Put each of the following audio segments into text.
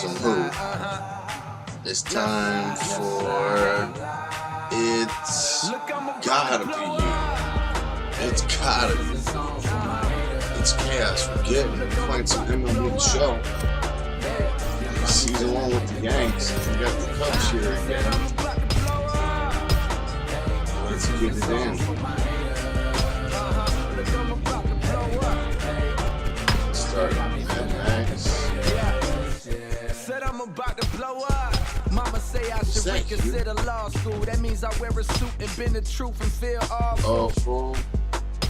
some hoop. It's time for It's Gotta Be You. It's gotta be. It's chaos. We're getting playing some MLB The Show. Season 1 with the Yankees. We got the Cubs here again. Let's get it in. Start Max. Said I'm about to blow up. Mama say I should reconsider law school. That means I wear a suit and bend the truth and feel awful.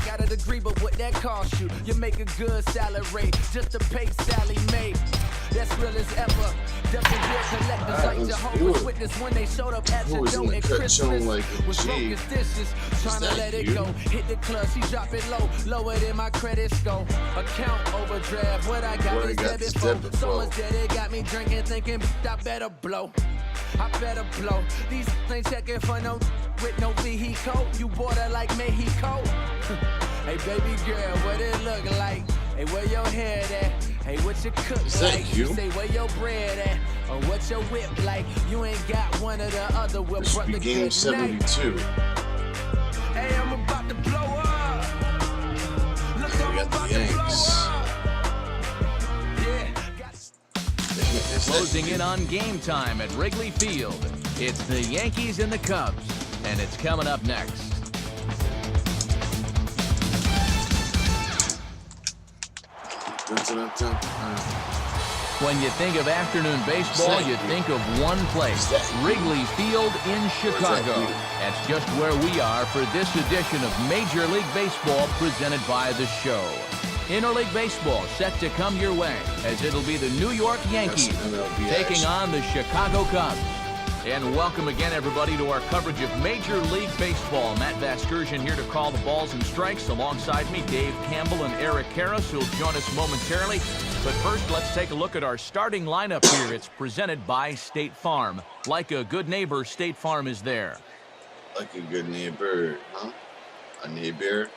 Got a degree, but what that cost you? You make a good salary just to pay Sally Mae. That's real as ever. Definitely real collectors like Jehovah's Witness when they showed up at your door at Christmas. Was broke as dishes, trying to let it go. Hit the club, she drop it low, lower than my credit score. Account overdraft, what I got is debit for. So much that it got me drinking, thinking I better blow. I better blow. These ain't checking for no with no vehicle. You border like Mexico. Hey baby girl, what it look like? Hey, where your head at? Hey, what you cook like? You say where your bread at? Or what your whip like? You ain't got one or the other. We'll this be game 72. Hey, I'm about to blow up. Look, we got the Yankees. Closing in on game time at Wrigley Field. It's the Yankees and the Cubs, and it's coming up next. When you think of afternoon baseball, you think of one place, Wrigley Field in Chicago. That's just where we are for this edition of Major League Baseball presented by The Show. Interleague Baseball set to come your way as it'll be the New York Yankees taking on the Chicago Cubs. And welcome again, everybody, to our coverage of Major League Baseball. Matt Vasgersian here to call the balls and strikes. Alongside me, Dave Campbell and Eric Karras, who'll join us momentarily. But first, let's take a look at our starting lineup here. It's presented by State Farm. Like a good neighbor, State Farm is there. Like a good neighbor, huh? A neighbor?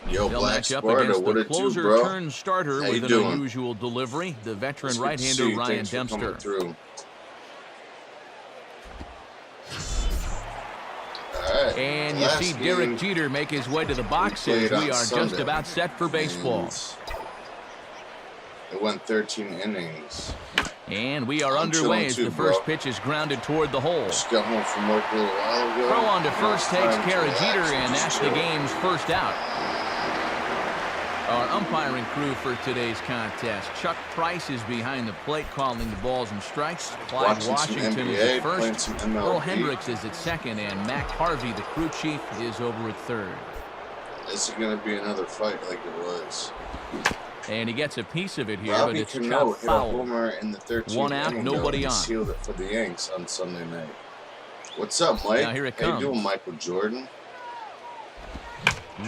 Yo, They'll Black match up Sparta, against what the it do, closer bro? turn starter How with an doing? unusual delivery, the veteran right-hander Ryan Dempster. Right. And you see Derek Jeter make his way to the box as we are just about set for baseball. It went 13 innings. And we are underway as the first pitch is grounded toward the hole. Just got home from work a little while ago. Throw on to first takes care of Jeter, and that's the game's first out. Our umpiring crew for today's contest. Chuck Price is behind the plate calling the balls and strikes. Clyde Washington is at first. Earl Hendricks is at second, and Mac Harvey, the crew chief, is over at third. This is going to be another fight like it was. And he gets a piece of it here, Robbie but it's Cano chopped hit foul. a homer in the 13th One out, inning, nobody on. Sealed it for the Yanks on Sunday night. What's up, Mike? Now here it How comes. you doing, Michael Jordan?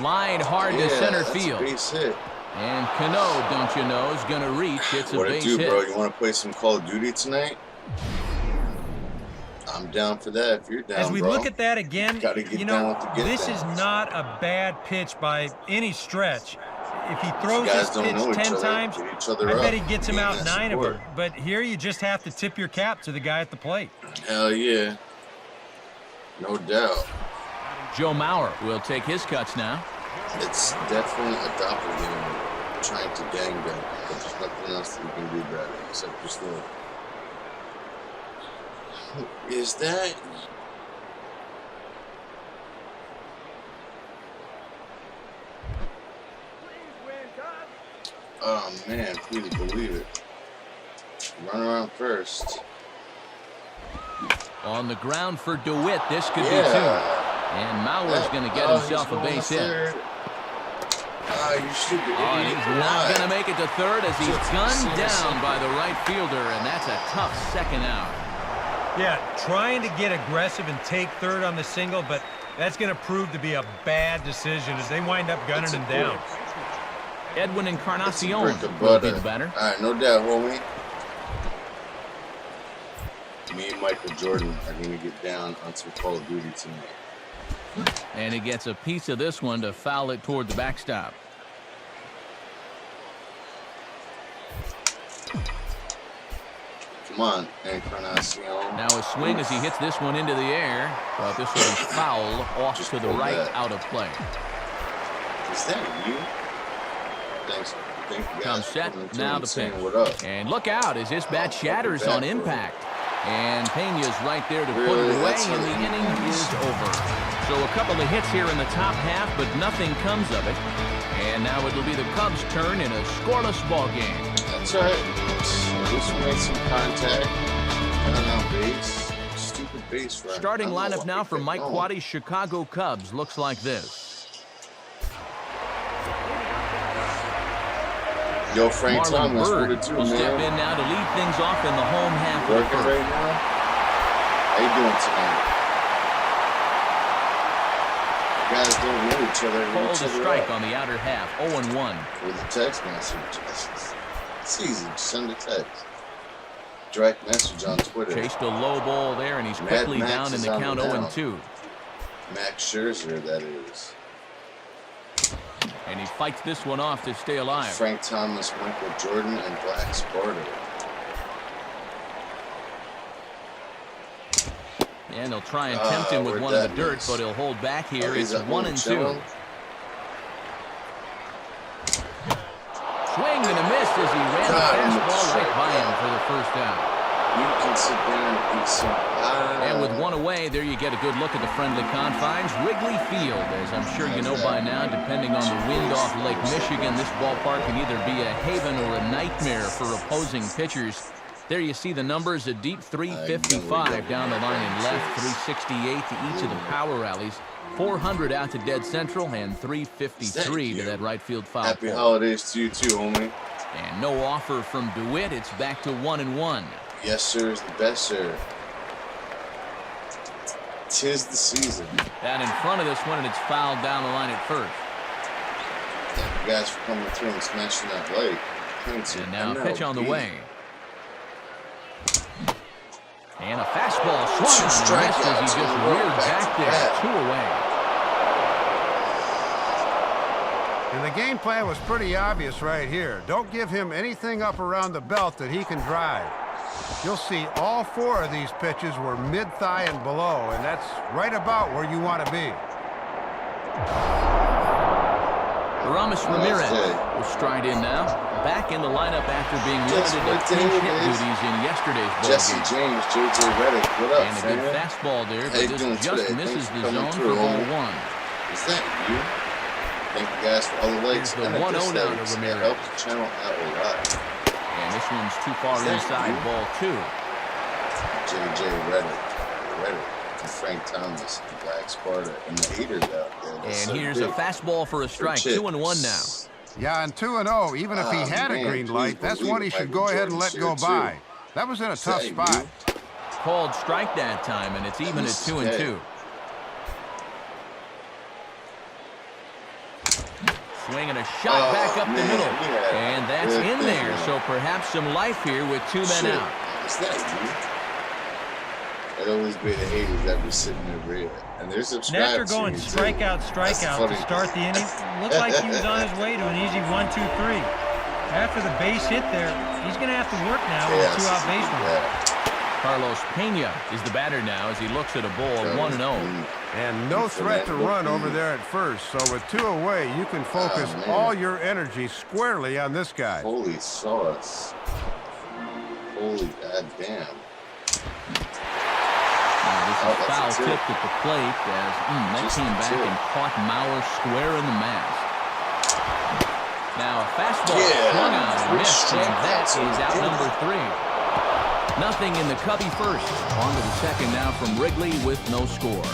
Line hard to center that's field. A base hit. And Cano, don't you know, is going to reach. It's a base hit. Bro? You want to play some Call of Duty tonight? I'm down for that if you're down, As we bro. look at that again, you know, this is not a bad pitch by any stretch. If he throws this pitch 10 times, I bet he gets him out 9 of them. But here you just have to tip your cap to the guy at the plate. Hell yeah. No doubt. Joe Mauer will take his cuts now. It's definitely a doppelganger trying to gang bang, but there's nothing else that you can do about it except just look. Is that? Oh man, please believe it. Run around first. On the ground for DeWitt, this could be 2. And Mauer's going to get himself a base hit. You stupid idiot. And he's not going to make it to third as he's gunned down by the right fielder, and that's a tough second out. Yeah, trying to get aggressive and take third on the single, but that's going to prove to be a bad decision as they wind up gunning him down. Edwin Encarnacion will be the batter. All right, no doubt, homie. Me and Michael Jordan are going to get down on some Call of Duty tonight. And he gets a piece of this one to foul it toward the backstop. Come on, Encarnacion. Now a swing as he hits this one into the air. But this one is foul off to the right, out of play. Is that you? Thanks. Thank you guys. Comes set, now the pitch. What up? And look out as this bat shatters on impact. And Pena's right there to put it away, and the inning is over. So a couple of hits here in the top half, but nothing comes of it. And now it'll be the Cubs' turn in a scoreless ball game. That's right. At least we made some contact. On base. Stupid base run. Starting lineup now for Mike Quaddy's Chicago Cubs looks like this. Yo, Frank Marlon Thomas, Bird what it do, will man? step in now to lead things off in the home half of the Working first. right now? How you doing tonight? You guys don't know each other. Called a strike on the outer half, 0-1. With a text message. It's easy. Just send a text. Direct message on Twitter. Chased a low ball there, and he's quickly down in the count 0-2. Max Scherzer, that is. And he fights this one off to stay alive. Frank Thomas, Michael Jordan, and Black Sparta. And they'll try and tempt him with one of the dirt, but he'll hold back here. It's 1-2. Swing and a miss as he ran the fastball right by him for the first out. You can sit there and eat some pie. And with one away, there you get a good look at the friendly confines. Wrigley Field, as I'm sure you know by now, depending on the wind off Lake Michigan, this ballpark can either be a haven or a nightmare for opposing pitchers. There you see the numbers, a deep 355 down the line in left, 368 to each of the power rallies, 400 out to dead central, and 353 to that right field foul. Happy holidays to you too, homie. And no offer from DeWitt. It's back to 1-1. Yes, sir, is the best, sir. 'Tis the season. That in front of this one, and it's fouled down the line at first. Thank you guys for coming through and smashing that light. And now a pitch on the way. And a fastball swung and missed as he just reared back there. 2 away. And the game plan was pretty obvious right here. Don't give him anything up around the belt that he can drive. You'll see all 4 of these pitches were mid-thigh and below, and that's right about where you want to be. Aramis Ramirez will stride in now. Back in the lineup after being limited to pinch hit duties in yesterday's ball Jesse game. James, JJ Reddick, what up, And a good fastball there, but this just misses the zone for ball 1. Is that you? Thank you guys for all the likes. Here's the 1-0 now to Ramirez. That helps the channel out a lot. And this one's too far inside, ball 2. JJ Reddick, and Frank Thomas, and Black Sparta, and the haters out there. And here's a fastball for a strike. 2-1 now. Yeah, and 2-0, even if he had a green light, that's one he should go ahead and let go by. That was in a tough spot. Called strike that time, and it's even at 2-2. Swinging a shot back up the middle. And that's in there, so perhaps some life here with 2 men out. Is that you? I'd always be the haters that be sitting there real. And they're subscribed. And after going strikeout to start the inning, looked like he was on his way to an easy 1-2-3. After the base hit there, he's going to have to work now with a 2-out base runner. Carlos Pena is the batter now as he looks at a ball 1-0. And no threat to run over there at first, so with 2 away, you can focus all your energy squarely on this guy. Holy sauce. Holy goddamn. This is foul tipped at the plate as that came back and caught Mauer square in the mask. Now a fastball swung on and missed, and that is out number 3. Nothing in the Cubby first. On to the second now from Wrigley with no score.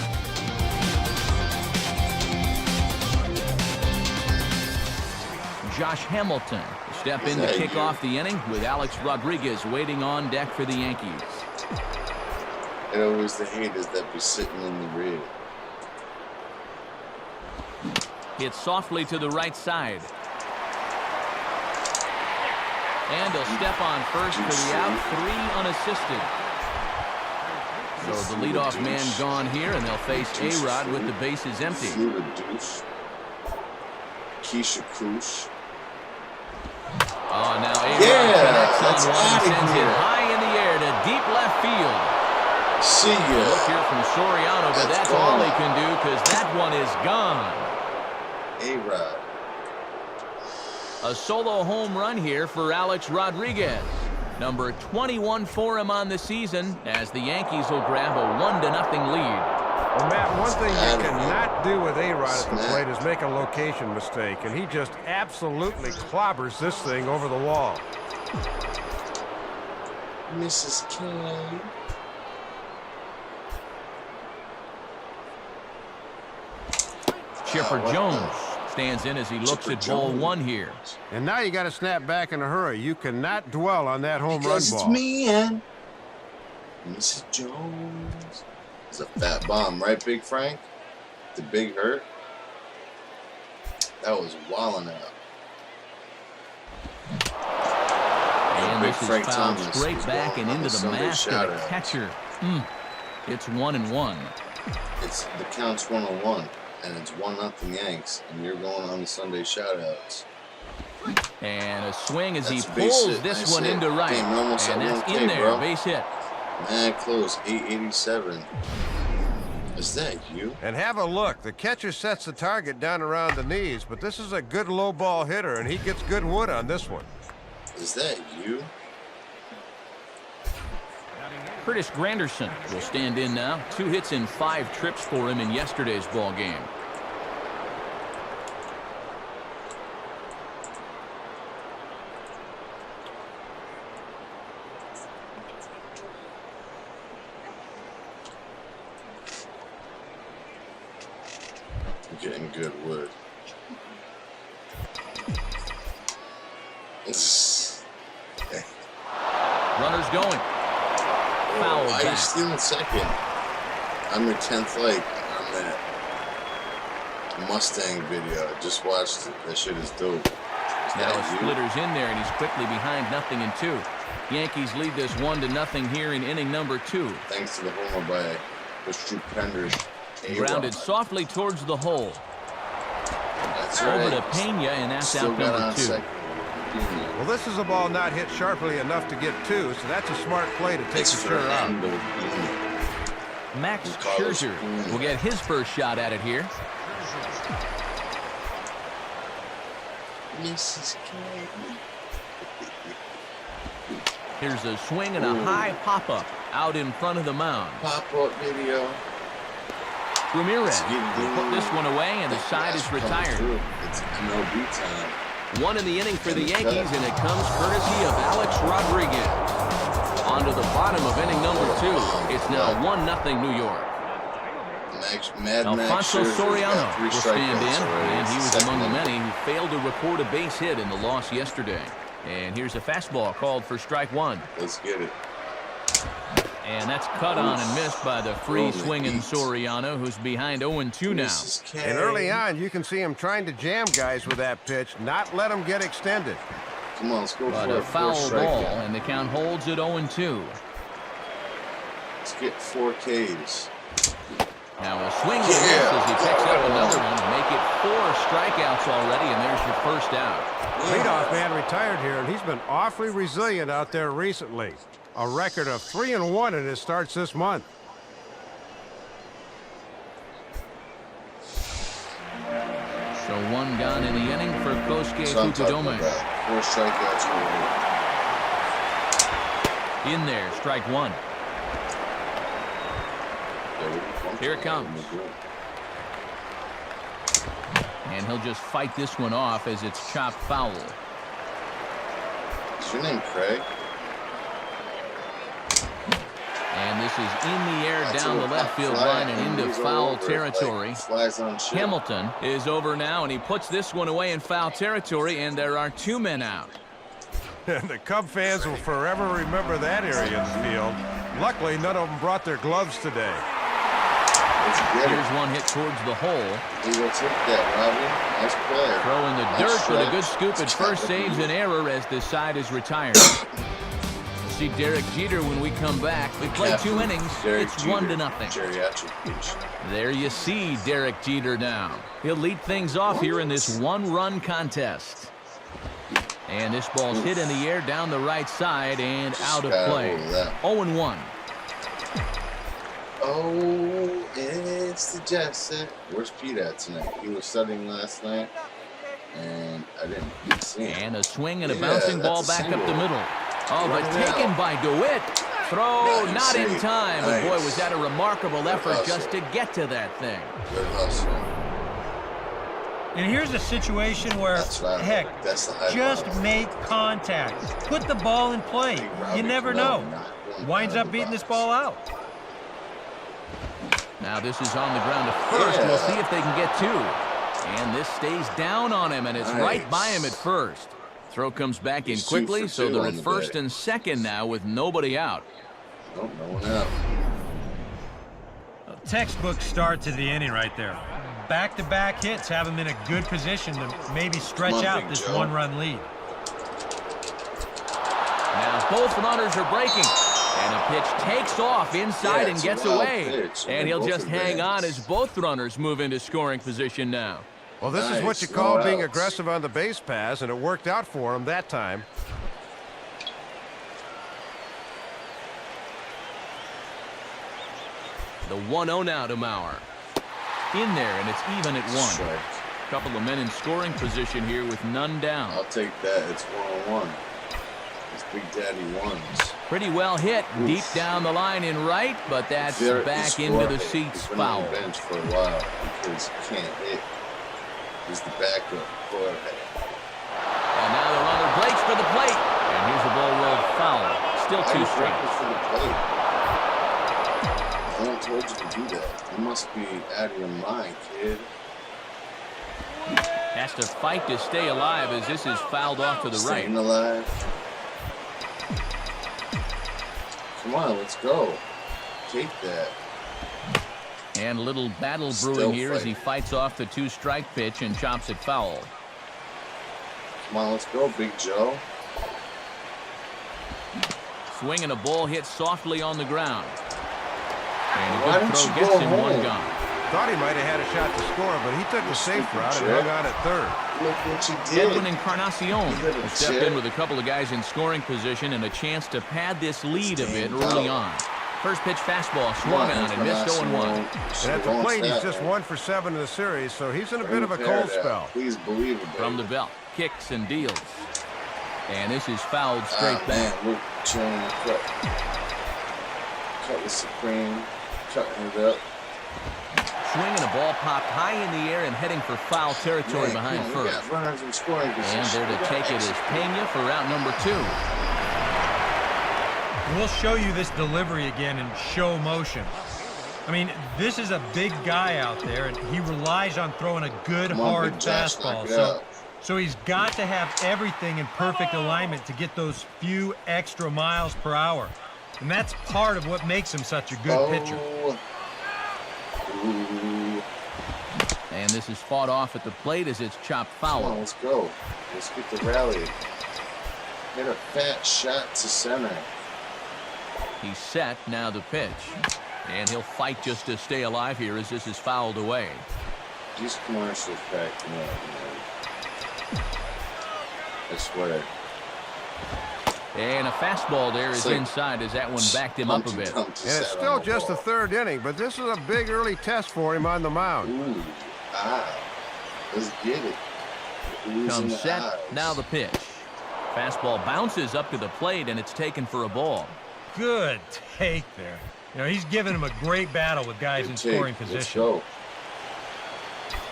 Josh Hamilton will step in to kick off the inning with Alex Rodriguez waiting on deck for the Yankees. And always the haters that be sitting in the rear. Hit softly to the right side. And he'll step on first for the out, 3 unassisted. So the leadoff man gone here, and they'll face A-Rod with the bases empty. Keisha Koosh. Oh, now A-Rod connects on one, sends it high in the air to See ya. Look here from Soriano, but that's all he can do because that one is gone. A-Rod. A solo home run here for Alex Rodriguez. Number 21 for him on the season as the Yankees will grab a 1-0 lead. Well, Matt, one thing you cannot do with A-Rod at the plate is make a location mistake, and he just absolutely clobbers this thing over the wall. Mrs. K. Chipper Jones stands in as he looks at ball one here. And now you got to snap back in a hurry. You cannot dwell on that home run ball. It's me and Mrs. Jones. It's a fat bomb, right, Big Frank? The big hurt. That was wilding out. And Big this Frank is fouled Thomas straight back and into the mask of the catcher. It's 1-1. It's the count's 1-1, and it's 1-0 Yanks, and you're going on the Sunday shoutouts. And a swing as he pulls this one into right. And that's in there, base hit. Man, close, 887. Is that you? And have a look. The catcher sets the target down around the knees, but this is a good low ball hitter, and he gets good wood on this one. Is that you? Curtis Granderson will stand in now. 2 hits and 5 trips for him in yesterday's ball game. Getting good wood. Runners going. Foul why are you back. stealing second? I'm your 10th like on that Mustang video. I just watched it. That shit is dope. Now a splitter's in there, and he's quickly behind 0-2. Yankees lead this 1-0 here in inning number 2. Thanks to the homer by the stupendous Grounded softly towards the hole. That's Over right. to Pena, and that's Still out got number on 2. second. Well, this is a ball not hit sharply enough to get 2, so that's a smart play to take the sure out. Max Scherzer will get his first shot at it here. Mrs. K. Here's a swing and a high pop-up out in front of the mound. Pop-up video. Ramirez will put this one away, and the side is retired. It's MLB time. 1 in the inning for the Yankees, and it comes courtesy of Alex Rodriguez. On to the bottom of inning number 2. It's now 1-0 New York. Alfonso Soriano will stand in, and he was among the many who failed to record a base hit in the loss yesterday. And here's a fastball called for strike 1. Let's get it. And that's cut on and missed by the free swinging Soriano, who's behind 0-2 now. And early on, you can see him trying to jam guys with that pitch, not let them get extended. Come on, let's go But for a foul ball, and the count holds at 0-2. Let's get 4 Ks. Now a swing and miss as he picks up another one to make it 4 strikeouts already, and there's your first out. Leadoff man retired here, and he's been awfully resilient out there recently. A record of 3-1 in his starts this month. So 1 gone in the inning for Kosuke Fukudome. 4 strikeouts. In there, strike 1. Here it comes. And he'll just fight this one off as it's chopped foul. Is your name Craig? And this is in the air down the left field line and into foul territory. Hamilton is over now, and he puts this one away in foul territory, and there are 2 men out. And the Cub fans will forever remember that area of the field. Luckily, none of them brought their gloves today. Here's one hit towards the hole. He will take that, Robbie. Nice play. Throw in the dirt, but a good scoop at first saves an error as the side is retired. See Derek Jeter when we come back. We play 2 innings. It's 1-0. There you see Derek Jeter now. He'll lead things off here in this 1-run contest. And this ball's hit in the air down the right side and out of play. 0-1. Oh, it's the jet set. Where's Pete at tonight? He was studying last night, and I didn't see him. And a swing and a bouncing ball back up the middle. Oh, but taken by DeWitt. Throw not in time. But boy, was that a remarkable effort just to get to that thing. Good hustle. And here's a situation where, heck, just make contact. Put the ball in play. You never know. Winds up beating this ball out. Now this is on the ground at first. We'll see if they can get two. And this stays down on him, and it's right by him at first. Throw comes back in quickly, so they're at first and second now with nobody out. Nope, no one out. A textbook start to the inning right there. Back-to-back hits have him in a good position to maybe stretch out this one-run lead. Now both runners are breaking. And a pitch takes off inside and gets away. And he'll just hang on as both runners move into scoring position now. Well, this is what you call being aggressive on the base pass, and it worked out for him that time. The 1-0 now to Mauer. In there, and it's even at one. A couple of men in scoring position here with none down. I'll take that. It's 1-1. It's Big Daddy ones. Pretty well hit deep down the line in right, but that's back into the seats foul. He's been on the bench for a while because he can't hit. He's the backup. Go ahead. And now the runner breaks for the plate. And here's the ball rolled foul. Still two strikes. For the plate. No one told you to do that. You must be out of your mind, kid. Has to fight to stay alive as this is fouled off to the right. Staying alive. Come on, let's go. Take that. And a little battle brewing here as he fights off the two-strike pitch and chops it foul. Come on, let's go, Big Joe. Swing and a ball hit softly on the ground. And a good throw gets him one gone. Thought he might have had a shot to score, but he took the safe route and hung on at third. Look what you did. Edwin Encarnacion will step in with a couple of guys in scoring position and a chance to pad this lead a bit early on. First pitch fastball swung on and missed 0-1. And at the plate, he's just 1 for 7 in the series, so he's in a bit of a cold spell. Please believe it, from the belt, kicks and deals. And this is fouled straight back. Man, look, chilling the cut. Cut the Supreme, cutting it up. Swing and a ball popped high in the air and heading for foul territory behind first. And there to take it is Pena for route number 2. We'll show you this delivery again in show motion. I mean, this is a big guy out there, and he relies on throwing a good, hard fastball. So he's got to have everything in perfect alignment to get those few extra miles per hour. And that's part of what makes him such a good pitcher. Ooh. And this is fought off at the plate as it's chopped foul. Come on, let's go. Let's get the rally. Hit a fat shot to center. He's set, now the pitch. And he'll fight just to stay alive here as this is fouled away. These commercials crack me up, man. I swear. And a fastball there is inside as that one backed him up a bit. And it's still just the third inning, but this is a big early test for him on the mound. Ooh, let's get it. Comes set, now the pitch. Fastball bounces up to the plate, and it's taken for a ball. Good take there. You know, he's giving him a great battle with guys in scoring position. Let's go.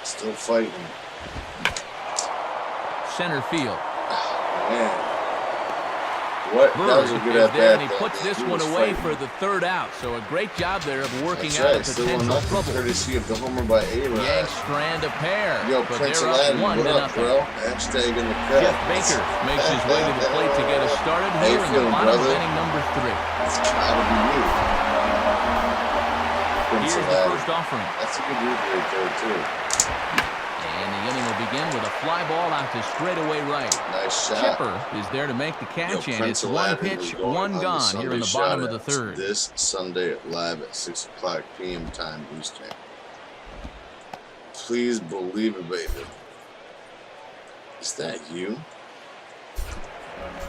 Still fighting. Center field. Man. What? That was a good at bat. And he puts this one away for the third out. So a great job there of working out a potential trouble. Courtesy of the homer by A-Rod. Yanks strand a pair. Yo, but Prince they're up 1-0. Bro? Hashtag in the cut. Jeff Baker makes his way to the plate to get us started here in the bottom of inning number 3. It's gotta be you. Here's the first offering. That's a good move right there, too. And the inning will begin with a fly ball out to straightaway right. Nice shot. Chipper is there to make the catch, and it's one pitch, one gone here in the bottom of the third. This Sunday live at 6 o'clock p.m. time Eastern. Please believe it, baby. Is that you?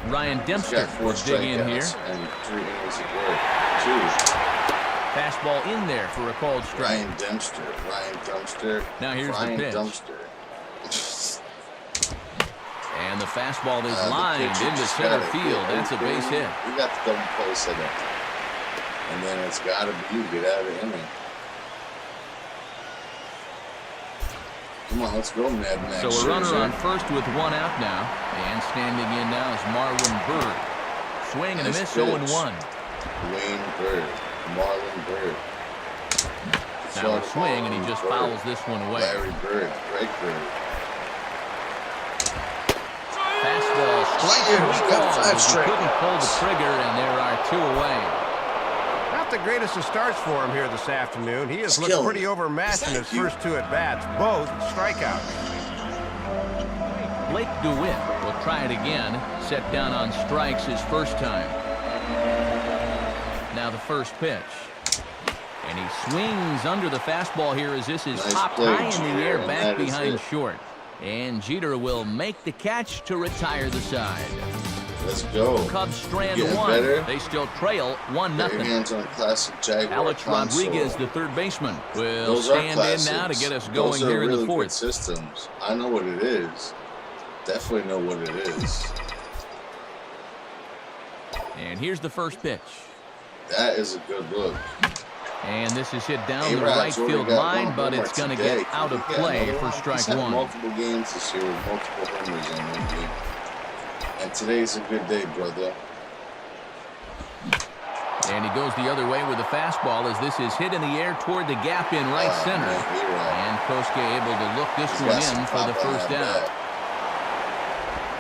Ryan Dempster will dig in here. And 3 innings of work. 2. Fastball in there for a called strike. Ryan Dempster. Now here's Ryan the pitch. Dempster. And the fastball is lined into center field. That's a base hit. You got the double play set up. And then it's got to be you. Get out of the inning. Come on, let's go, Mad Max. So a runner on first with one out now. And standing in now is Marlon Byrd. Swing and a miss, 0-1. Wayne Bird. Marlon Byrd. Now a swing, and he just fouls this one away. Larry Bird. Greg Bird. Fastball strike. He couldn't pull the trigger, and there are 2 away. Not the greatest of starts for him here this afternoon. He has looked pretty overmatched in his first 2 at-bats, both strikeouts. Blake DeWitt will try it again. Set down on strikes his first time. Now the first pitch. And he swings under the fastball here as this is popped high in the air back behind short. And Jeter will make the catch to retire the side. Let's go. Cubs strand 1. Better. They still trail 1-0. Hands on classic Jaguar Alex console. Rodriguez, the third baseman, will Those stand classics. in now to get us going Those here in really the fourth. good systems. I know what it is. Definitely know what it is. And here's the first pitch. That is a good look. And this is hit down the right field line, but it's going to get out of play for strike 1. Multiple games this year with multiple homers in one game. And today's a good day, brother. And he goes the other way with the fastball as this is hit in the air toward the gap in right center. And Kosuke able to look this one in for the first out.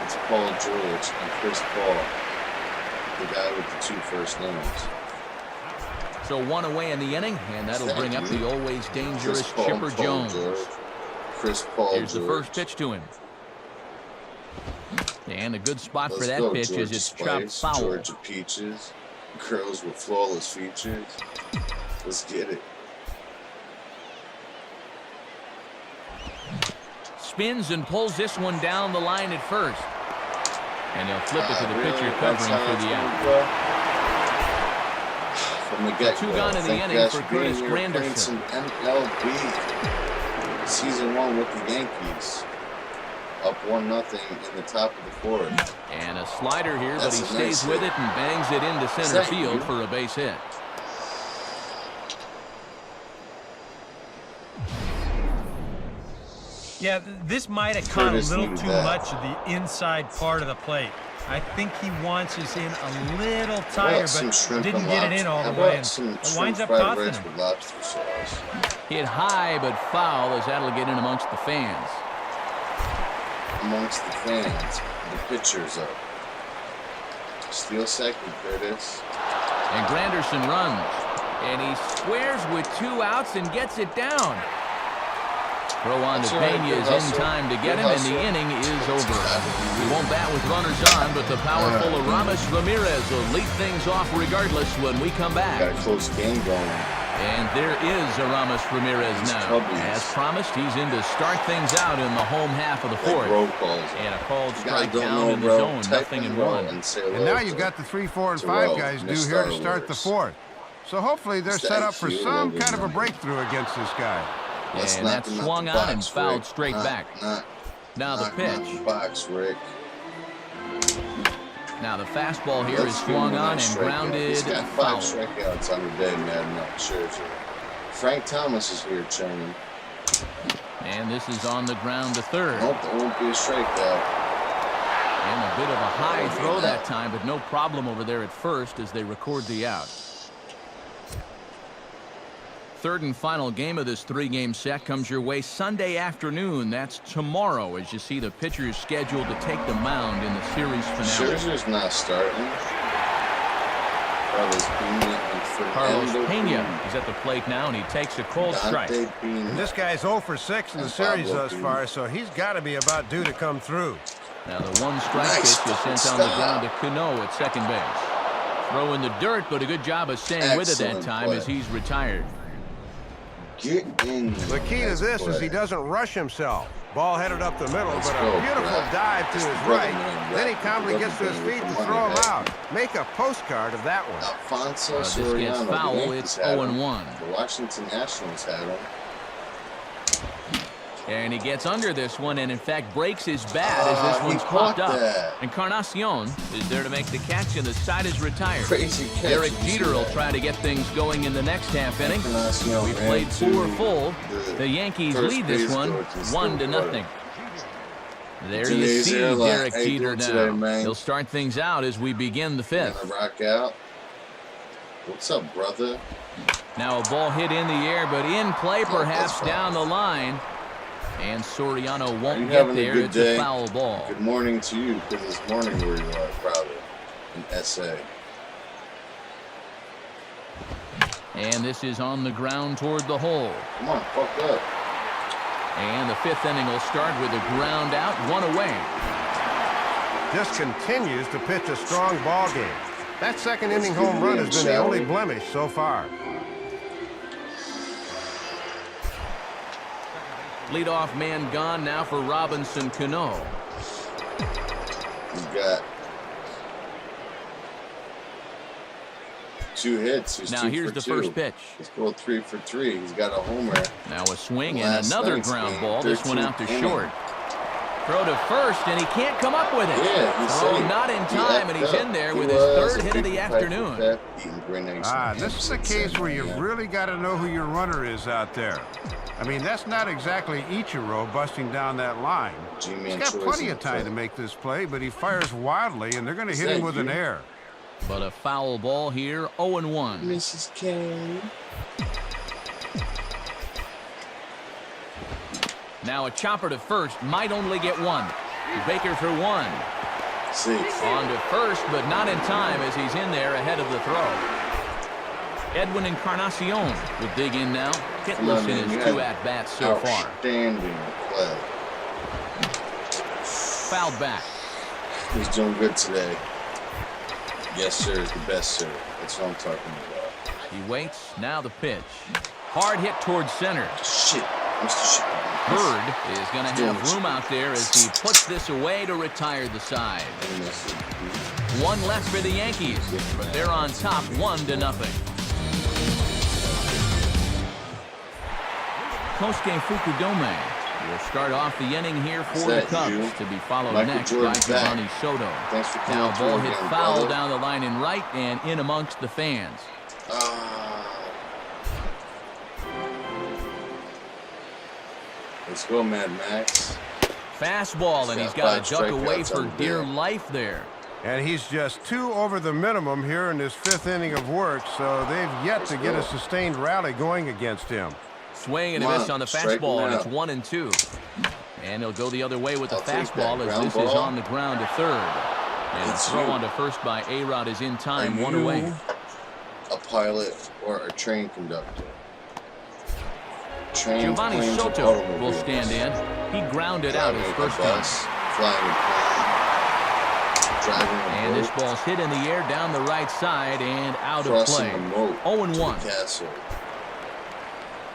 It's Paul George and Chris Paul, the guy with the 2 first names. So 1 away in the inning, and that'll bring up the always dangerous Chipper Jones. Chris Paul. Here's the first pitch to him. And a good spot for that pitch as it's chopped foul. Georgia Peaches, girls with flawless features. Let's get it. Spins and pulls this one down the line at first. And he'll flip it to the pitcher covering for the out. From the get-go. 2 gone in the inning for Curtis Granderson. Some MLB. Season 1 with the Yankees. Up 1-0 in the top of the 4th. And a slider here, but he stays with it and bangs it into center field for a base hit. Yeah, this might have caught a little too much of the inside part of the plate. I think he wants his in a little tighter, but didn't get it in all the way, and it winds up costing him. Hit high but foul as that'll get in amongst the fans. Amongst the fans, the pitchers up. Steal second, Curtis. And Granderson runs. And he squares with 2 outs and gets it down. Throw on to Pena is in time to get him, and the inning is over. He won't bat with runners on, but the powerful Aramis Ramirez will lead things off regardless when we come back. Got a close game going. And there is Aramis Ramirez now. As promised, he's in to start things out in the home half of the 4th. And a called strike down in the zone, 0-1. And now you've got the 3, 4, and 5 guys due here to start the 4th. So hopefully they're set up for some kind of a breakthrough against this guy. And that's swung on and fouled straight back. Now the pitch. Box, Rick. Now the fastball here is swung on and grounded. He's got 5 strikeouts on the day, man. I'm not sure. Frank Thomas is here, chilling. And this is on the ground to third. Nope, there won't be a strikeout. And a bit of a high throw that time, but no problem over there at first as they record the out. Third and final game of this 3-game set comes your way Sunday afternoon. That's tomorrow as you see the pitchers scheduled to take the mound in the series finale. Scherzer's not starting. Carlos Pena is at the plate now, and he takes a cold strike. And this guy's 0 for 6 in the series thus far, so he's got to be about due to come through. Now the 1 strike pitch was sent on the ground to Cano at second base. Throw in the dirt, but a good job of staying with it that time as he's retired. Get in. The key to this is he doesn't rush himself. Ball headed up the middle, but a beautiful dive to his right. Then he calmly gets to his feet and throw him out. Make a postcard of that one. Alfonso This gets Soriano. foul. It's 0-1. The Washington Nationals had him. And he gets under this one and, in fact, breaks his bat as this one's popped up. Encarnacion is there to make the catch, and the side is retired. Crazy catch. Derek Jeter will try to get things going in the next half inning. We've played 4 full. The Yankees lead this one 1-0. There you see Derek Jeter now. He'll start things out as we begin the 5th. Rock out. What's up, brother? Now a ball hit in the air, but in play perhaps down the line. And Soriano won't get there. It's a foul ball. Good morning to you, because it's morning where you are, probably, in SA. And this is on the ground toward the hole. Come on, fuck up. And the 5th inning will start with a ground out, 1 away. Just continues to pitch a strong ball game. That second inning home run has been the only blemish so far. Leadoff man gone now for Robinson Cano. He's got 2 hits. He's now 2 here's for the 2. first pitch. He's going 3 for 3. He's got a homer. Now a swing and another ground ball. This one out to short. Throw to first, and he can't come up with it. Yeah, throw not in time, and he's in there with his 3rd hit of the afternoon. This is a case where you really got to know who your runner is out there. I mean, that's not exactly Ichiro busting down that line. He's got plenty of time to make this play, but he fires wildly, and they're going to hit him with an air. But a foul ball here, 0-1. Mrs. K. Now a chopper to first, might only get 1. Baker for 1. Safe. On to first, but not in time as he's in there ahead of the throw. Edwin Encarnacion will dig in now. Hitless in his 2 at-bats so far. Outstanding play. Fouled back. He's doing good today. Yes, sir. The best, sir. That's what I'm talking about. He waits. Now the pitch. Hard hit towards center. Shit. Mr. Shit. Bird is going to have room out there as he puts this away to retire the side. 1 less for the Yankees, but they're on top 1-0. Kosuke Fukudome will start off the inning here for the Cubs, to be followed next by Giovanni Soto. Now ball hit foul down the line in right and in amongst the fans. Let's go, Mad Max. Fastball, and he's got to duck away for dear life there. And he's just 2 over the minimum here in this 5th inning of work, so they've yet to get a sustained rally going against him. Swing and a miss on the fastball, and it's 1-2. And he'll go the other way with the fastball as this is on the ground to third. And the throw on to first by A-Rod is in time, 1 away. A pilot or a train conductor. Giovanni Soto will stand in. He grounded out his first time. And this ball's hit in the air down the right side and out of play. 0-1.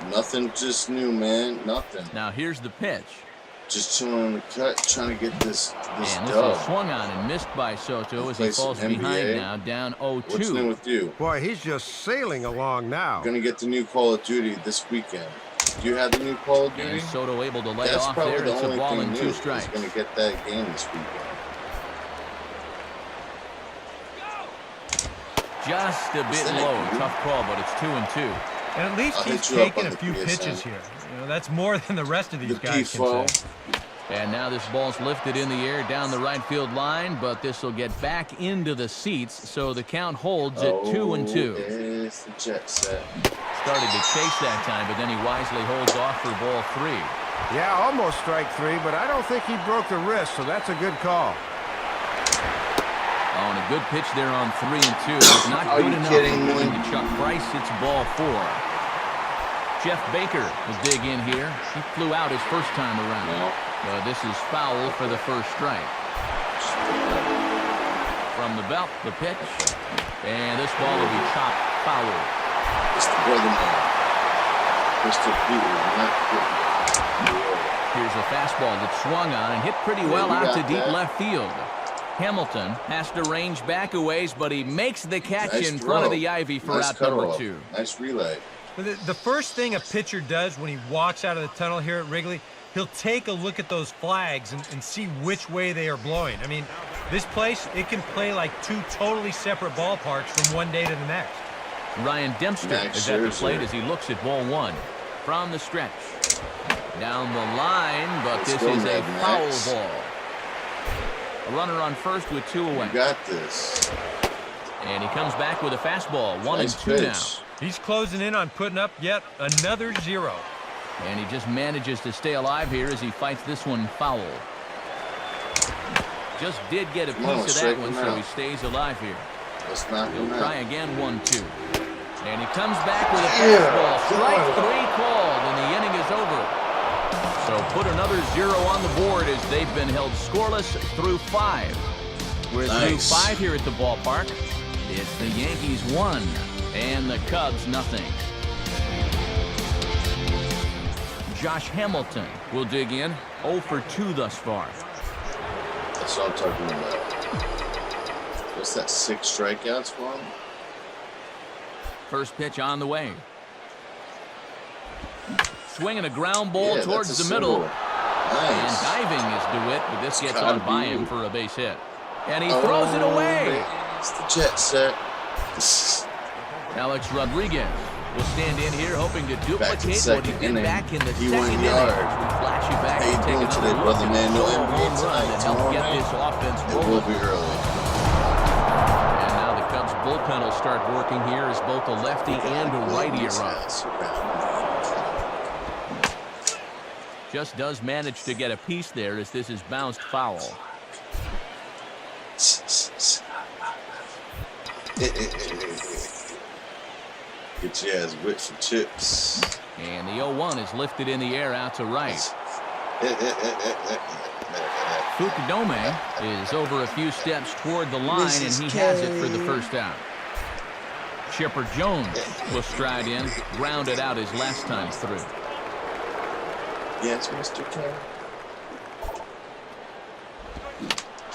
Nothing just new, man. Nothing. Now here's the pitch. Just chilling on the cut, trying to get this and this dub. is swung on and missed by Soto as he falls behind now, down 0-2. What's new with you? Boy, he's just sailing along now. Gonna get the new Call of Duty this weekend. Do you have the new Call of Duty? And Soto able to lay off there. It's a ball and 2 strikes. He's gonna get that game this weekend. Just a bit low. Tough call, but it's 2-2. And at least he's taken a few pitches here. You know, that's more than the rest of these guys can say. And now this ball's lifted in the air down the right field line, but this will get back into the seats, so the count holds at 2-2. It's the jet set. Started to chase that time, but then he wisely holds off for ball 3. Yeah, almost strike 3, but I don't think he broke the wrist, so that's a good call. Oh, and a good pitch there on 3-2. It's not good enough according to Chuck Price. It's ball 4. Jeff Baker will dig in here. He flew out his first time around. But this is foul for the first strike. From the belt, the pitch. And this ball will be chopped foul. It's the brother man. Pistol Pete is not good. Here's a fastball that swung on and hit pretty well out to deep left field. Hamilton has to range back a ways, but he makes the catch in front of the ivy for out number 2. Nice relay. The first thing a pitcher does when he walks out of the tunnel here at Wrigley, he'll take a look at those flags and see which way they are blowing. I mean, this place, it can play like 2 totally separate ballparks from one day to the next. Ryan Dempster is at the plate as he looks at ball 1 from the stretch. Down the line, but this is a foul ball. A runner on first with 2 away. You got this. And he comes back with a fastball. 1-2 now. He's closing in on putting up yet another 0. And he just manages to stay alive here as he fights this one foul. Just did get a piece of that one, so he stays alive here. Let's knock him out. He'll try again, 1-2. And he comes back with a fastball. Strike 3 called, and the inning is over. So put another 0 on the board as they've been held scoreless through 5. We're through 5 here at the ballpark. It's the Yankees 1 and the Cubs nothing. Josh Hamilton will dig in. 0 for 2 thus far. That's what I'm talking about. What's that, 6 strikeouts for him? First pitch on the way. Swinging a ground ball towards the middle. Nice. And diving is DeWitt, but this gets on by him for a base hit. And he throws it away. It's the jet set. Alex Rodriguez will stand in here hoping to duplicate what he did back in the second inning. We flash you back and take another look at the home run that helped get this offense rolling. It will be early. And now the Cubs bullpen will start working here as both a lefty and a righty arrive. Just does manage to get a piece there as this is bounced foul. Get your ass whipped some chips. And the 0-1 is lifted in the air out to right. Fukudome is over a few steps toward the line, and he has it for the first out. Chipper Jones will stride in, grounded out his last time through. Yes, Mr. K.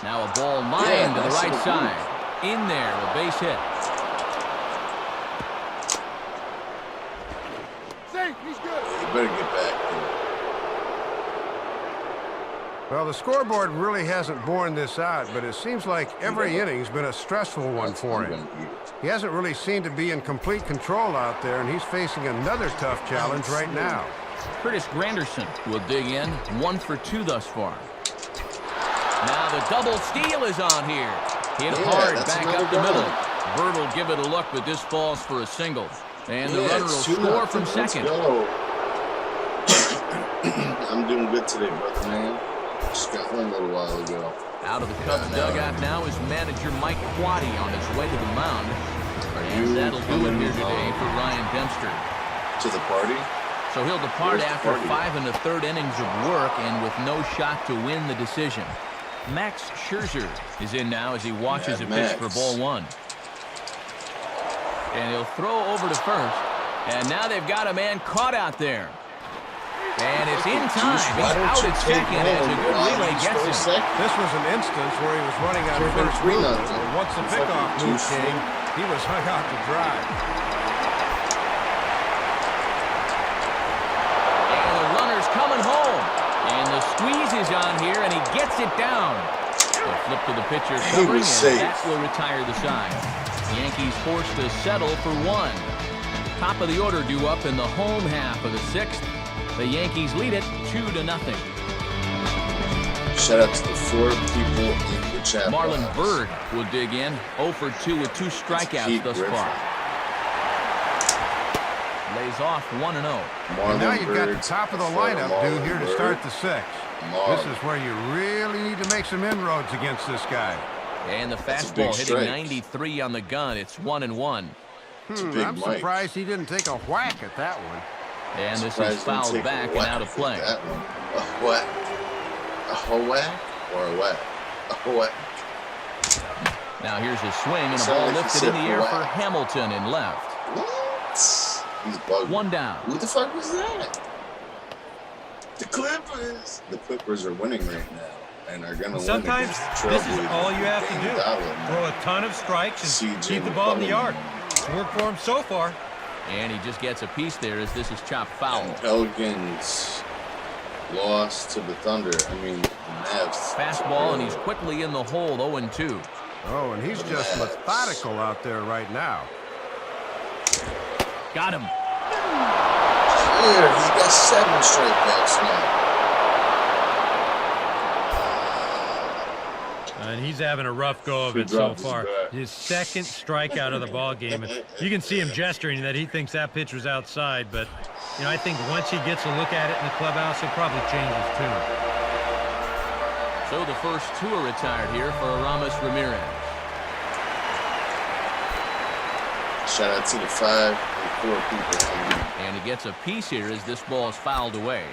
Now a ball lined to the right side. In there, a base hit. He's good. You better get back there. Well, the scoreboard really hasn't borne this out, but it seems like every inning's been a stressful one for him. He hasn't really seemed to be in complete control out there, and he's facing another tough challenge right now. Curtis Granderson will dig in. 1 for 2 thus far. Now the double steal is on here. Hit hard back up the middle. Bird will give it a look, but this falls for a single. And the runner will score from second. I'm doing good today, brother, man. Just got home a little while ago. Out of the Cubs dugout now is manager Mike Quaddy on his way to the mound. And that'll do it here today for Ryan Dempster. To the party? So he'll depart after 5 1/3 innings of work and with no shot to win the decision. Max Scherzer is in now as he watches a pitch for ball 1. And he'll throw over to first. And now they've got a man caught out there. And it's in time. He's out at second as a good relay gets him. This was an instance where he was running out of first movement, but once the pickoff move came, he was hung out to dry. And the runner's coming home. And the squeeze is on here, and he gets it down. The flip to the pitcher covering, and that will retire the side. The Yankees forced to settle for 1. Top of the order due up in the home half of the 6th. The Yankees lead it 2-0. Shout out to the 4 people in the chat. Marlon Byrd will dig in. 0 for 2 with 2 strikeouts thus far. Lays off 1-0. And now you've got the top of the lineup due here to start the 6th. This is where you really need to make some inroads against this guy. And the fastball hitting 93 on the gun. It's 1-1. I'm surprised he didn't take a whack at that one. And this is fouled back and out of play. A whack? A whack? Or a whack? A whack. Now here's a swing and a ball lifted in the air for Hamilton in left. What? He's bugging. 1 down. Who the fuck was that? The Clippers. The Clippers are winning right now and are going to win. Sometimes this is all you have to do. Throw a ton of strikes and keep the ball in the yard. It's worked for him so far. And he just gets a piece there as this is chopped foul. And Pelicans lost to the Thunder. I mean, the Mavs. Fastball, and he's quickly in the hole, 0-2. Oh, and he's just methodical out there right now. Got him. Yeah, he's got 7 strikeouts now. And he's having a rough go of it so far. His second strikeout of the ball game. And you can see him gesturing that he thinks that pitch was outside. But, you know, I think once he gets a look at it in the clubhouse, he'll probably change his tune. So the first 2 are retired here for Aramis Ramirez. Shout out to the 5 and 4 people. And he gets a piece here as this ball is fouled away.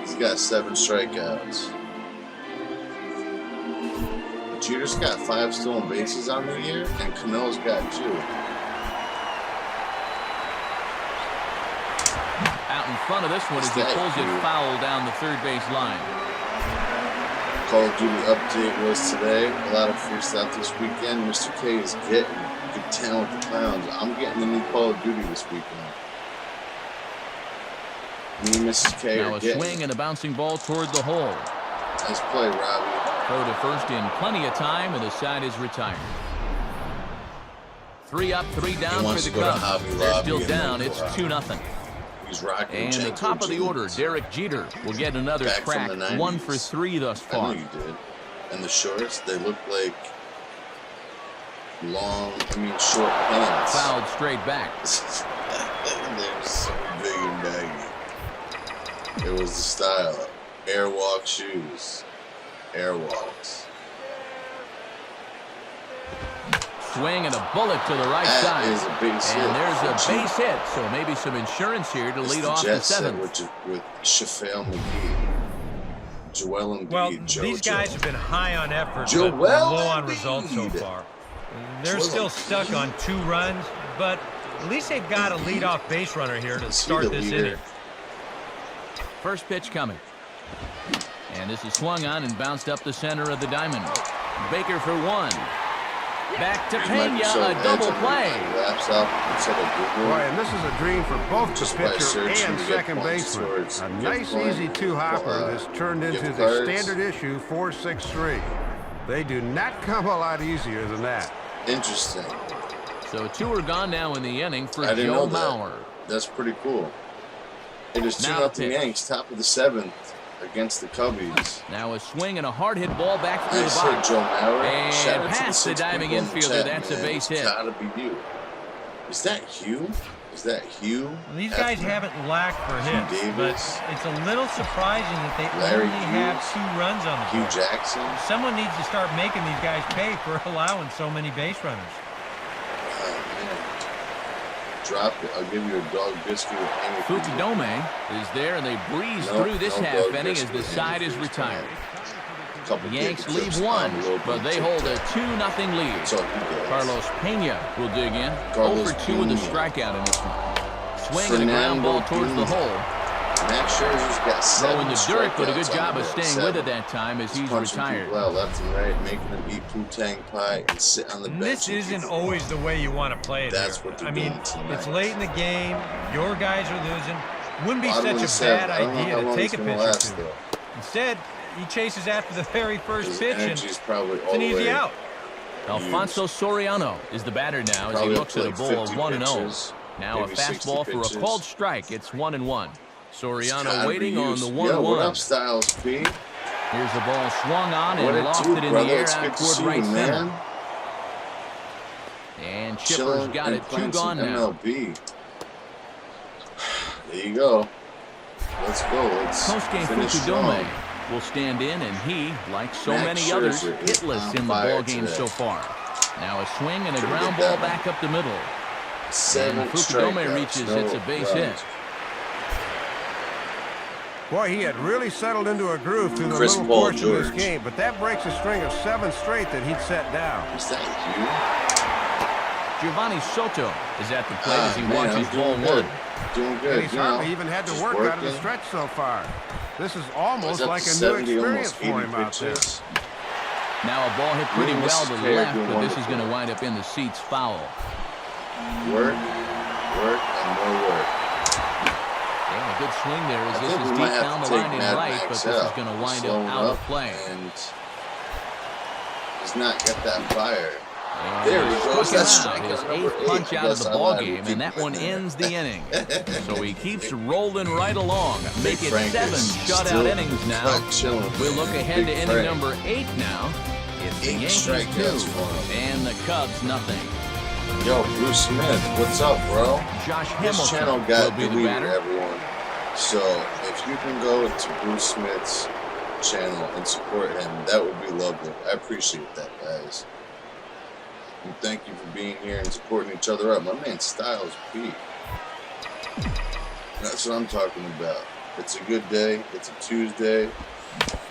He's got 7 strikeouts. Jeter's got 5 stolen bases on the year, and Cano's got 2. Out in front of this one as he pulls it foul down the third base line. Call of Duty update was today. A lot of freaks out this weekend. Mr. K is getting good talent with the Clowns. I'm getting the new Call of Duty this weekend. Me and Mrs. K now are a getting swing and a bouncing ball toward the hole. Nice play, Robbie. Throw to first in plenty of time, and the side is retired. 3 up, 3 down for the Cubs. They're still down. It's 2-0. He's rocking. And the top of the order, Derek Jeter, will get another crack. 1 for 3 thus far. I know you did. And the shorts, they look like short pants. Fouled straight back. They're so big and baggy. It was the style. Airwalk shoes. Airwalks. Swing and a bullet to the right side. Is a base hit. And there's a base hit, so maybe some insurance here to lead off the 7th. With Shafale McGee. Joel Embiid. Well, these guys have been high on effort, but low on results so far. They're still stuck on 2 runs, but at least they've got a leadoff base runner here to start this inning. First pitch coming. And this is swung on and bounced up the center of the diamond. Baker for 1. Back to Pena, a double play. Boy, and this is a dream for both the pitcher and second baseman. A nice, easy 2-hopper that's turned into the standard issue 4-6-3. They do not come a lot easier than that. Interesting. So 2 are gone now in the inning for Joe Joe Mauer. That's pretty cool. It is 2-0 Yanks, top of the 7th against the Cubbies. Now a swing and a hard hit ball back through the box. Nice hit, Joe Mauer. And past the diving infielder. That's a base hit. It's gotta be you. Is that Hugh? Is that Hugh? Well, these guys haven't lacked for hits, but it's a little surprising that they only have 2 runs on the board. Hugh Jackson. Someone needs to start making these guys pay for allowing so many base runners. Drop it. I'll give you a dog biscuit with Amy. Fukudome is there, and they breeze through this half inning as the side is retired. The Yanks leave 1, but they hold a 2-0 lead. Carlos Pena will dig in. 0 for 2 with a strikeout in this one. Swing and a ground ball towards the hole. Max Scherzer's got 7 in the dirt, but a good job of staying with it that time as he's retired. Well, left and right, making them eat Wu-Tang pie and sit on the bench. This isn't always the way you want to play it. That's what they're doing tonight. It's late in the game. Your guys are losing. Wouldn't be such a bad idea to take a pitch or 2. Instead, he chases after the very first pitch, and it's an easy out. Alfonso Soriano is the batter now as he looks at a ball of 1-0. Now a fastball for a called strike. It's 1-1. Soriano waiting on the 1-1. What up, Styles P? Here's the ball swung on and lofted in the air out toward right center. And Chipper's got it 2 gone now. MLB. There you go. Let's go. Let's finish strong. Will stand in, and he, like so many others, hitless in the ball game so far. Now a swing and a ground ball back up the middle. And Fukudome reaches, it's a base hit. Boy, he had really settled into a groove through the Chris little Paul portion of this George. game, but that breaks a string of 7 straight that he'd set down. Is that Giovanni Soto is at the plate as he man, watches I'm ball doing good. 1. Doing good. And he's hardly even had to work out of the stretch so far. This is almost like a new experience for him out there. Now a ball hit pretty Really, well this to is left, doing but this is wonderful. going to wind up in the seats foul. Work, work, and more work. Yeah, a good swing there as I this think is we deep might down have the to take line in Mad right, but Max this is out. going to wind Slow up him out of up play. And does not get that fire. And There he struck goes. him That's out, strikeout his number 8th 8. punch out of the Yes, I ball lied. game, Keep and that it one in there. ends the inning. So he keeps rolling right along. Make it Frank 7 is shutout still innings now. quite chilling. We'll look ahead to Big inning Frank. number 8 now. It's the 8 Yankees 2 strikeouts for him. and the Cubs nothing. Yo, Bruce Smith, what's up, bro? Josh This Hamilton channel will got be the deleted, batter. everyone. So if you can go to Bruce Smith's channel and support him, that would be lovely. I appreciate that, guys. And thank you for being here and supporting each other up. My man Styles P. That's what I'm talking about. It's a good day. It's a Tuesday.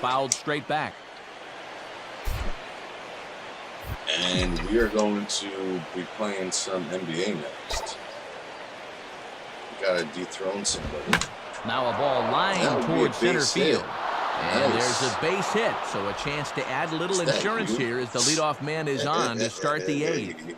Fouled straight back. And we are going to be playing some NBA next. We gotta dethrone somebody. Now a ball That lined would be a towards center base field. hit. And Nice. there's a base hit, so a chance to add a little Is that insurance you? here as the leadoff man is on to start the 8th.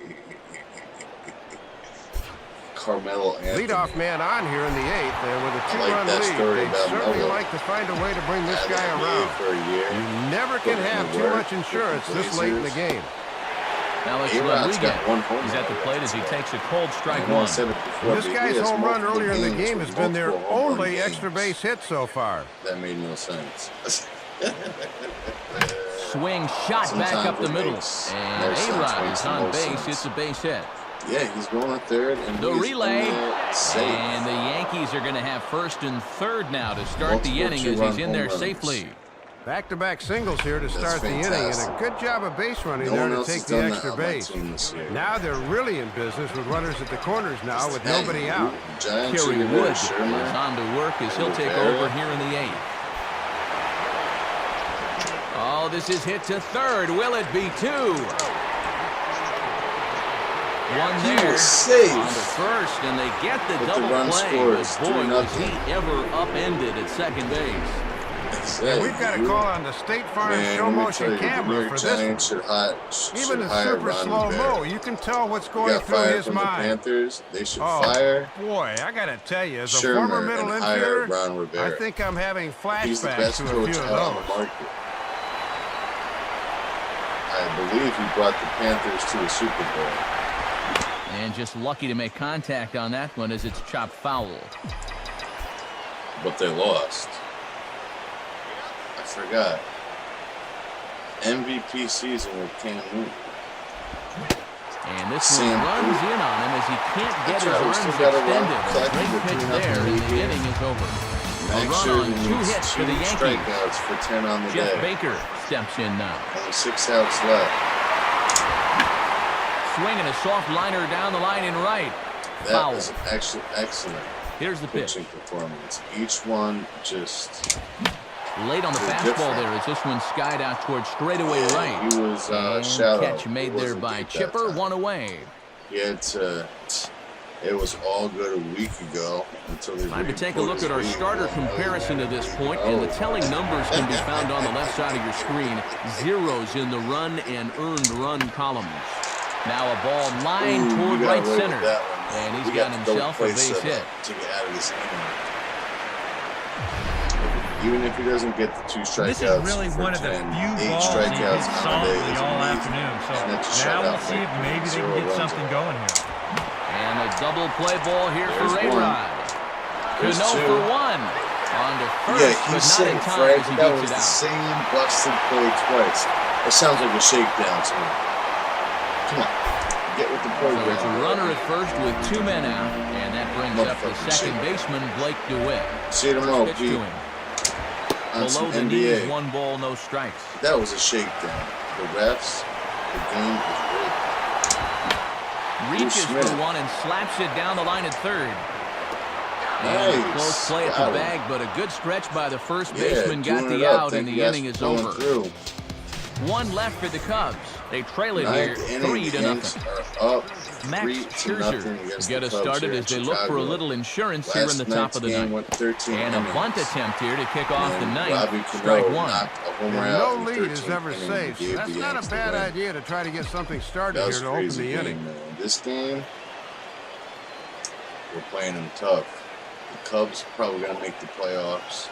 Carmelo Anthony. Leadoff man on here in the 8th, and with a I like 2-run that lead, story they'd about certainly Melo. like to find a way to bring this Had guy that around. for a year. You never Put can in have the too work much insurance with the this late in the Blazers. game. Now it's A-Rod's got one Rodriguez. home He's at the run. plate as he takes a cold strike I know I one. said it before, This but guy's he has home run multiple earlier in the games game with has been their multiple home run only games. extra base hit so far. That made no sense. Swing shot back Sometimes up the it middle. makes And no sense, A-Rod makes is the on most base. sense. It's a base hit. Yeah, he's going to third, and The he's relay. in there safe. And the Yankees are going to have first and third now to start the Multiple inning as he's two-run in there home runs. safely. Back-to-back singles here to start the inning, and fantastic. a good job of base running No there one to else take has the done that extra on my base. team this year. Now they're really in business with runners at the corners now with nobody out. Giants Kerry are Wood good. is Sherman. on to work as he'll take Rivera. over here in the 8th. Oh, this is hit to third. Will it be 2? One He there was safe. on to first, and they get the But the double run play. scores But boy, was 3-0. he ever upended at second base. And we've got to call on the State Farm Man, show let me motion tell you, the New camera York for this one. Giants should Even in hire super Ron slow-mo, Rivera. you can tell what's He going got through fired his from the mind. Panthers. They should Oh, fire boy, I got to tell you, as a Sherman former middle and hire infielder, Ron Rivera. I think I'm having He's the flashbacks best to a coach few of out on the those. market. I believe he brought the Panthers to a Super Bowl. And just lucky to make contact on that one as it's chopped foul. But they lost. I forgot. MVP season with Cam Newton. And this Sam one runs Booth. in on him as he can't get That's his right, we runs still gotta run. extended. A Exactly, great we're pitch 2-0 there, and the lead. inning is over. A Max run on Scherzer 2 needs hits for 2 the Yankees. strikeouts for 10 on the Jeff day. Baker steps in now. Only 6 outs left. Swinging a soft liner down the line in right. That Foul. was actually excellent Here's the pitch. pitching performance. Each one just Late on the They're fastball different. there as this one skied out towards straightaway right. He was And shallow. catch He made there wasn't by deep that Chipper, time. 1 away. He had to. It was all good a week ago until they. Time to take a look at our starter comparison to this point, and the telling numbers can be found on the left side of your screen. Zeros in the run and earned run columns. Now a ball lined Ooh, toward we got right away with center. that one. And he's We got the himself a double play base set hit. up to get out of this inning. Even if he doesn't get the 2 strikeouts, This is really for one of the 10, few 8 balls he hit strikeouts on the day solidly is all amazing. afternoon. So And that's a now we'll shutout, see if like, maybe they 0 can get runs something in. going here. And a double play ball here There's for one. A-Rod. There's Cano 2. for 1. On to first, Yeah, but he's not safe, in time Frank. as he That beats was it the out. same busted play twice. It sounds like a shakedown to me. Come on. Get with the So program. it's a runner at first with 2 men out, and that brings up the Motherfucking second shake. baseman, Blake DeWitt. See you tomorrow, Pitch to Pete. him. On some Below the knees, NBA. 1 ball, no strikes. That was a shakedown. The refs, the game is rigged. Reaches Smith. for 1 and slaps it down the line at third. And a close play at the bag, but a good stretch by the first baseman got the out, and the inning is over. One left for the Cubs. They trail it here 3-0. Max Scherzer get us started as they look for a little insurance here in the top of the ninth. And a bunt attempt here to kick off the ninth. Strike one. No lead is ever safe. That's not a bad idea to try to get something started here to open the inning. This game, we're playing them tough. The Cubs probably going to make the playoffs.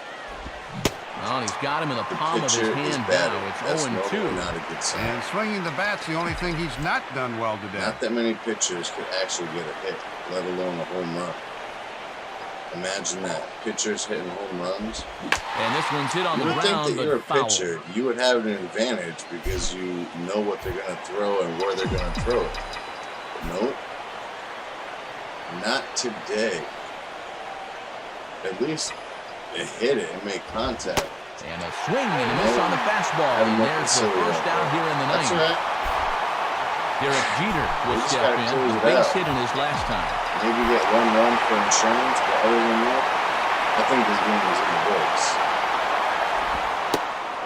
Well, he's got him in the palm of his hand now. It's 0-2. Not a good sign. And swinging the bat's the only thing he's not done well today. Not that many pitchers could actually get a hit, let alone a home run. Imagine that. Pitchers hitting home runs. And this one's hit on the ground, think that but you're a foul. pitcher, you would have an advantage because you know what they're going to throw and where they're going to throw it. Nope. Not today. At least it hit it and made contact. And a swing and a miss on the fastball. And there's the first out here in the ninth. That's right. Derek Jeter will step in. A base hit in his last time. Maybe get one run for insurance, but other than that, I think this game is in the books.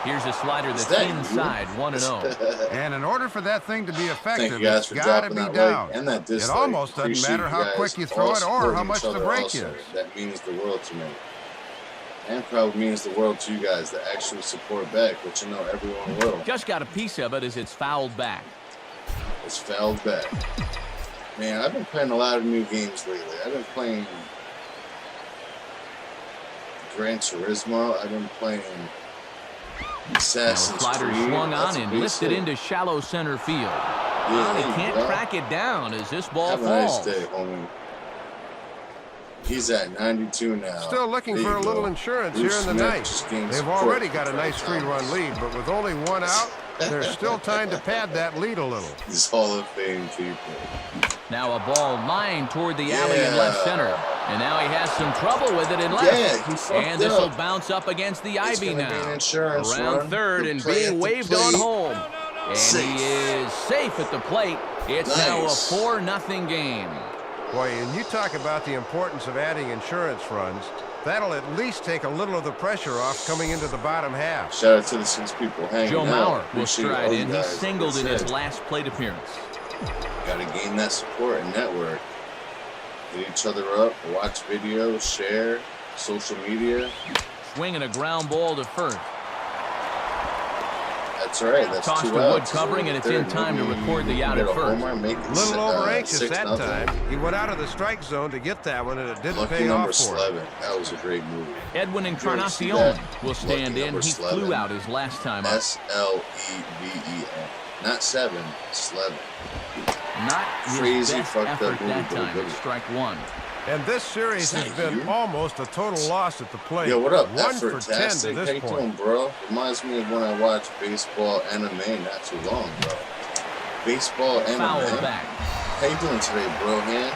Here's a slider that's inside, 1-0. And in order for that thing to be effective, it's got to be down. And that it almost doesn't matter how quick you throw it or how much the break is. That means the world to me. And probably means the world to you guys that actually support back, which you know everyone will. Just got a piece of it as it's fouled back. It's fouled back. Man, I've been playing a lot of new games lately. I've been playing Gran Turismo. I've been playing Assassin's Creed. Slider swung on and lifted into shallow center field. Yeah, he can't track it down as this ball falls. Have a nice day, homie. He's at 92 now. Still looking for a little insurance here in the ninth. They've already got a nice 3-run lead, but with only one out, there's still time to pad that lead a little. These Hall of Fame people. Now a ball lined toward the alley in left center. And now he has some trouble with it in left. Yeah, he fucked and this will bounce up against the ivy now. Around third and being waved on home. And he is safe at the plate. It's now a 4-0 game. Boy, and you talk about the importance of adding insurance runs. That'll at least take a little of the pressure off coming into the bottom half. Shout out to the 6 people hanging Joe out. Mauer will stride in. He singled in his last plate appearance. Got to gain that support and network. Hit each other up, watch videos, share, social media. Swinging a ground ball to first. That's right. That's tossed 2 the outs. wood covering, and it's in time to record the out at first. A little over anxious that time. He went out of the strike zone to get that one, and it didn't pay off for him. That was a great move. Edwin Encarnacion will stand in. He flew out his last time up. S-L-E-V-E-N. Not 7, Slevin. Not his best effort that time. It's strike one. And this series has been almost a total loss at the plate. Yo, what up? 1 for 10 to this point. How you doing, bro? Reminds me of when I watched baseball anime not too long, bro. Baseball anime. Foul back. How you doing today, bro, man?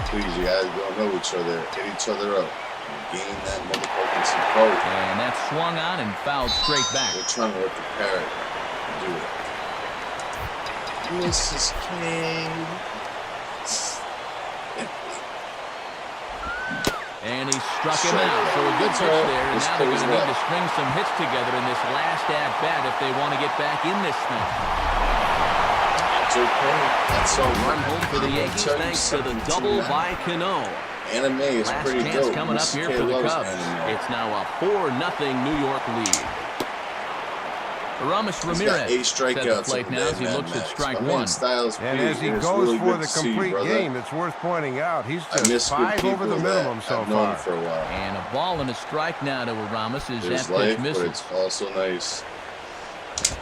Please, you guys don't know each other. Hit each other up. Gain that motherfucking support. And that's swung on and fouled straight back. We're trying to let the parrot do it. Mrs. King. And he struck him out. So a good pitch there. And now they're going to need to string some hits together in this last at-bat if they want to get back in this thing. That's okay. That's so Run home for the Yankees thanks to the double by Cano. Anime is pretty dope. Last chance coming up here for the Cubs. It's now a 4-0 New York lead. Aramis Ramirez set the plate now as he looks at strike one. And as he goes for the complete game, it's worth pointing out he's just 5 over the minimum so far. And a ball and a strike now to Aramis as that pitch misses. But it's also nice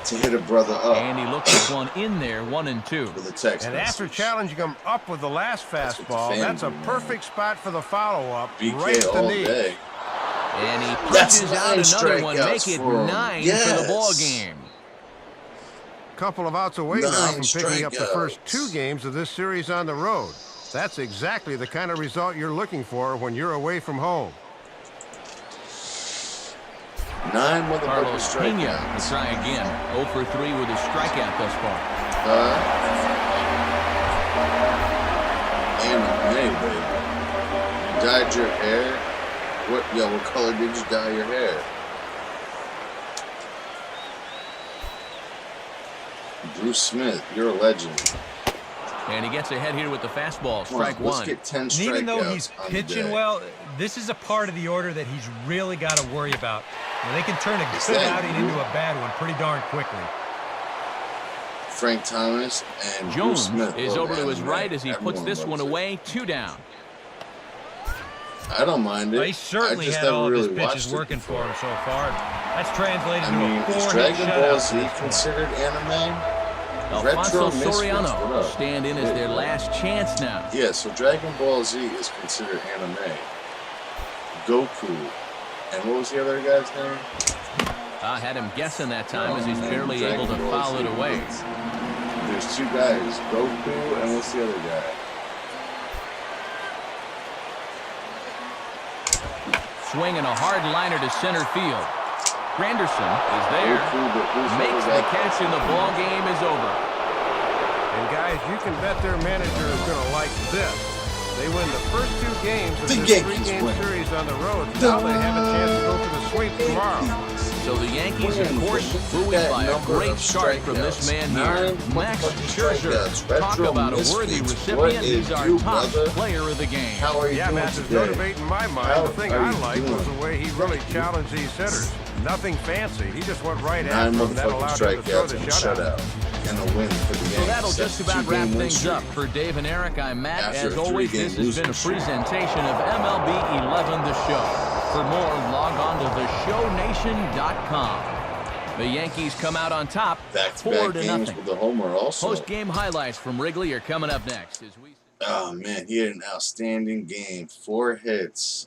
to hit a brother up. And he looks at one in there, 1-2. For the text and after challenging him up with the last fastball, that's a perfect spot for the follow-up, right at the knee. And he punches out another one, make it 9 for the ball game. Couple of outs away now from picking up the first 2 games of this series on the road. That's exactly the kind of result you're looking for when you're away from home. 9 motherfucking Carlos Pena will try again. 0 for 3 with a strikeout thus far. Anime, baby. You dyed your hair? What color did you dye your hair? Bruce Smith, you're a legend. And he gets ahead here with the fastball. Strike one. Let's get 10 strikeouts. Even though he's pitching well, this is a part of the order that he's really got to worry about. They can turn a good outing into a bad one pretty darn quickly. Frank Thomas and Jones Bruce Smith is over to his right as he puts this one away. 2 down. I don't mind it. He certainly had all of his pitches working for him so far. That's translated to a 4-hit is Dragon Ball shutout. Z considered anime? Alfonso Soriano stand in as their last chance now. Yeah, so Dragon Ball Z is considered anime. Goku. And what was the other guy's name? I had him guessing that time as he's barely able to foul it away. There's 2 guys, Goku and what's the other guy? Swinging a hard liner to center field. Granderson is there, makes the catch, and the ball game is over. And guys, you can bet their manager is going to like this. They win the first 2 games of this 3-game series on the road. Now they have a chance to go for the sweep tomorrow. So the Yankees, of course, buoyed by a great start from this man here. Max Scherzer. Talk about a worthy recipient. He's our top player of the game. How are you doing Matt, there's no debate in my mind. The thing I liked was the way he really challenged these hitters. Nothing fancy. He just went right at them. That allowed him to throw the shutout. And a win for the Yankees. So that'll just about wrap things up. For Dave and Eric, I'm Matt. As always, this has been a presentation of MLB 11 The Show. For more, log on to theshownation.com. The Yankees come out on top, 4-0. With the homer also. Post-game highlights from Wrigley are coming up next. Oh, man, he had an outstanding game. 4 hits,